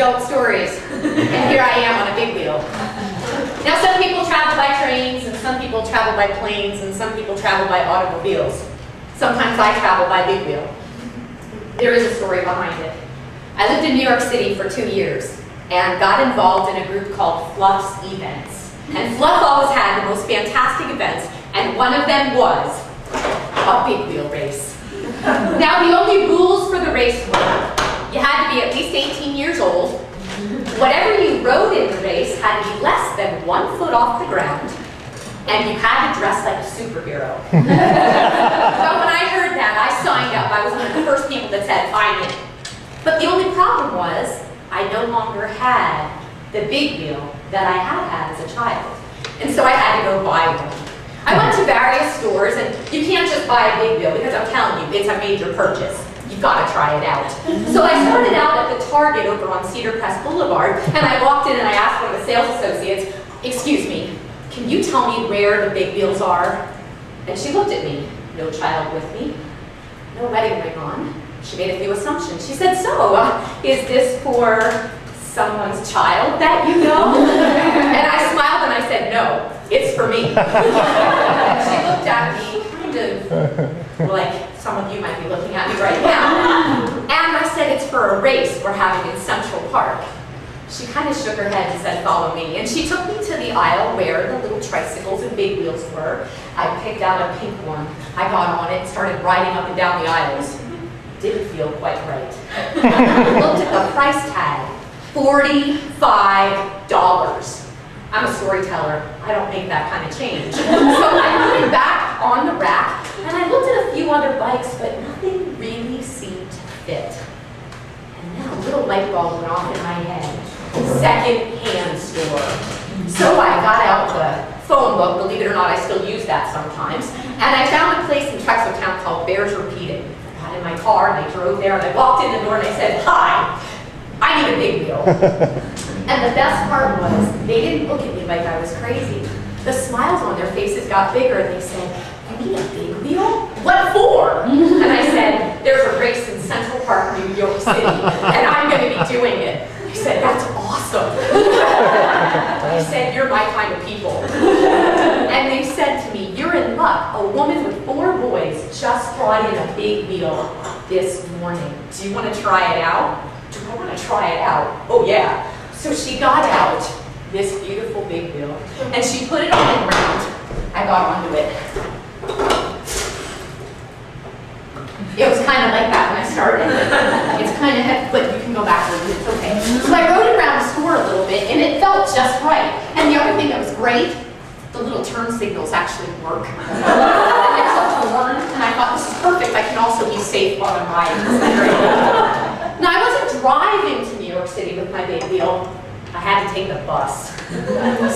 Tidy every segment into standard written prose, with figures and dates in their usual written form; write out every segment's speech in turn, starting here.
adult stories. And here I am on a big wheel. Now some people travel by trains, and some people travel by planes, and some people travel by automobiles. Sometimes I travel by big wheel. There is a story behind it. I lived in New York City for 2 years and got involved in a group called Fluff's Events. And Fluff always had the most fantastic events, and one of them was a big wheel race. Now the only rules for the race were you had to be at least 18 years old. Whatever you rode in the race had to be less than 1 foot off the ground, and you had to dress like a superhero. So when I heard that, I signed up. I was one of the first people that said, I'm in. But the only problem was, I no longer had the big wheel that I had as a child. And so I had to go buy one. I went to various stores, and you can't just buy a big wheel because I'm telling you, it's a major purchase. You've got to try it out. So I started out at the Target over on Cedar Crest Boulevard, and I walked in and I asked one of the sales associates, excuse me, can you tell me where the big wheels are? And she looked at me. No child with me, no wedding ring on. She made a few assumptions. She said, so, is this for someone's child that you know? And I smiled and I said, no, it's for me. She looked at me kind of like some of you might be looking at me right now. And I said, it's for a race we're having in Central Park. She kind of shook her head and said, follow me. And she took me to the aisle where the little tricycles and big wheels were. I picked out a pink one. I got on it and started riding up and down the aisles. Didn't feel quite right. I looked at the price tag, $45. I'm a storyteller. I don't make that kind of change. So I put it back on the rack, and I looked at a few other bikes, but nothing really seemed to fit. And then a little light bulb went off in my head. Second-hand store. So I got out the phone book, believe it or not, I still use that sometimes, and I found a place in Touchstone called Bears Repeating. I got in my car and I drove there and I walked in the door and I said, hi, I need a big wheel. And the best part was, they didn't look at me like I was crazy. The smiles on their faces got bigger and they said, you need a big wheel? What for? And I said, there's a race in Central Park, New York City, and I'm going to be doing it. They said, that's awesome. I said, you're my kind of people. And they said to me, you're in luck. A woman with 4 boys just brought in a big wheel this morning. Do you want to try it out? Do I want to try it out? Oh yeah. So she got out this beautiful big wheel, and she put it on and round. I got onto it. It was kind of like that when I started. It's kind of heavy, but you can go backwards, it's okay. So I rode it around the store a little bit, and it felt just right. And the other thing that was great, the little turn signals actually work. There's a horn, and I thought, this is perfect. I can also be safe while I'm riding. Now, I wasn't driving to New York City with my big wheel. I had to take the bus.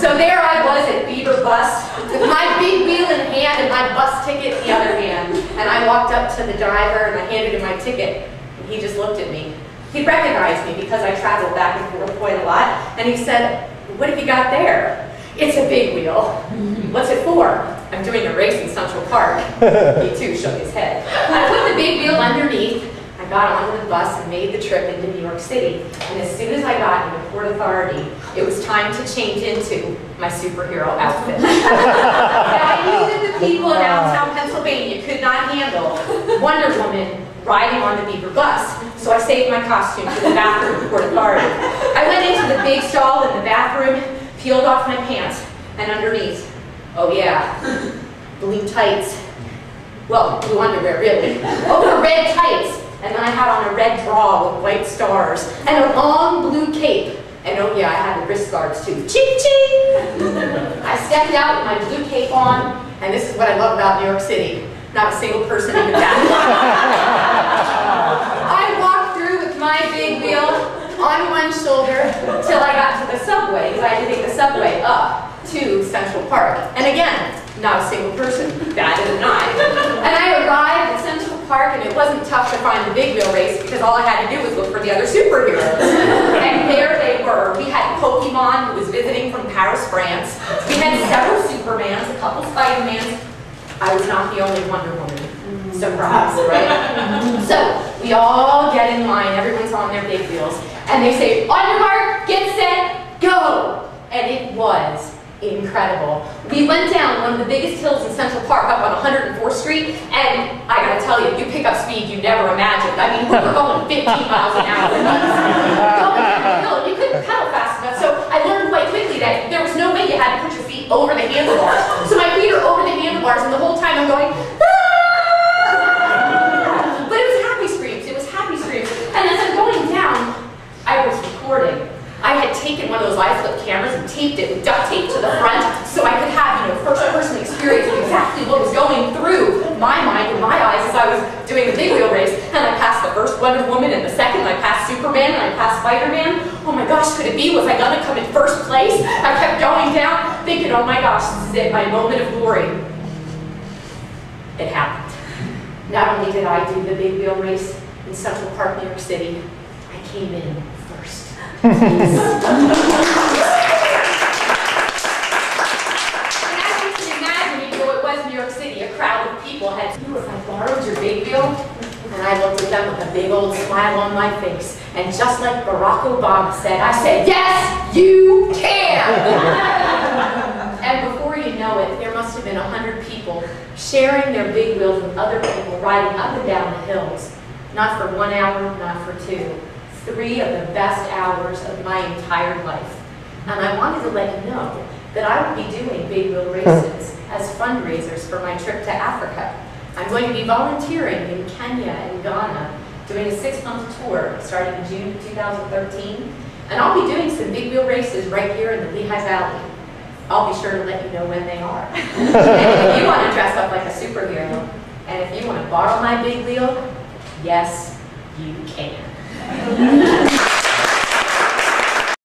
So there I was at Beaver Bus with my big wheel in hand and my bus ticket in the other hand. And I walked up to the driver and I handed him my ticket. And he just looked at me. He recognized me because I traveled back and forth quite a lot. And he said, what have you got there? It's a big wheel. What's it for? I'm doing a race in Central Park. He too shook his head. I put the big wheel underneath. I got onto the bus and made the trip into New York City. And as soon as I got into Port Authority, it was time to change into my superhero outfit. Now, I knew that the people in Allentown, Pennsylvania could not handle Wonder Woman riding on the Beaver bus. So I saved my costume for the bathroom at Port Authority. I went into the big stall in the bathroom, peeled off my pants, and underneath, oh yeah, blue tights. Well, blue underwear, really. Over red tights. And then I had on a red bra with white stars and a long blue cape. And oh yeah, I had the wrist guards too. Ching ching! I stepped out with my blue cape on, and this is what I love about New York City. Not a single person even back. I walked through with my big wheel on one shoulder till I got to the subway, because I had to take the subway up to Central Park. And again, not a single person batted an eye. And I arrived at Central Park, and it wasn't tough to find the big wheel race because all I had to do was look for the other superheroes. And there they were. We had Pokemon, who was visiting from Paris, France. We had several Supermans, a couple Spider-Mans. I was not the only Wonder Woman. Surprise, right? So we all get in line. Everyone's on their big wheels. And they say, on your mark, get set, go! And it was incredible. We went down one of the biggest hills in Central Park up on 104th Street, and I gotta tell you, you pick up speed you never imagined. I mean, we were going 15 miles an hour. Going down the hill, you couldn't pedal fast enough, so I learned quite quickly that there was no way you had to put your feet over the handlebars. So my feet are over the handlebars, and the whole time I'm going, ah! But it was happy screams, it was happy screams. And as I'm going down, I was recording. I had taken one of those iFlip cameras and taped it with duct tape to the front so I could have, first-person experience of exactly what was going through my mind and my eyes as I was doing the big wheel race. And I passed the first Wonder Woman, and the second I passed Superman, and I passed Spider-Man. Oh my gosh, could it be? Was I gonna come in first place? I kept going down, thinking, oh my gosh, this is it, my moment of glory. It happened. Not only did I do the big wheel race in Central Park, New York City, I came in first. And as you can imagine, even though it was New York City, a crowd of people had, if I borrowed your big wheel? And I looked at them with a big old smile on my face. And just like Barack Obama said, I said, yes, you can! And before you know it, there must have been 100 people sharing their big wheels with other people riding up and down the hills. Not for 1 hour, not for 2. 3 of the best hours of my entire life. And I wanted to let you know that I will be doing big wheel races as fundraisers for my trip to Africa. I'm going to be volunteering in Kenya and Ghana, doing a 6-month tour starting in June 2013. And I'll be doing some big wheel races right here in the Lehigh Valley. I'll be sure to let you know when they are. And if you want to dress up like a superhero, and if you want to borrow my big wheel, yes, you can.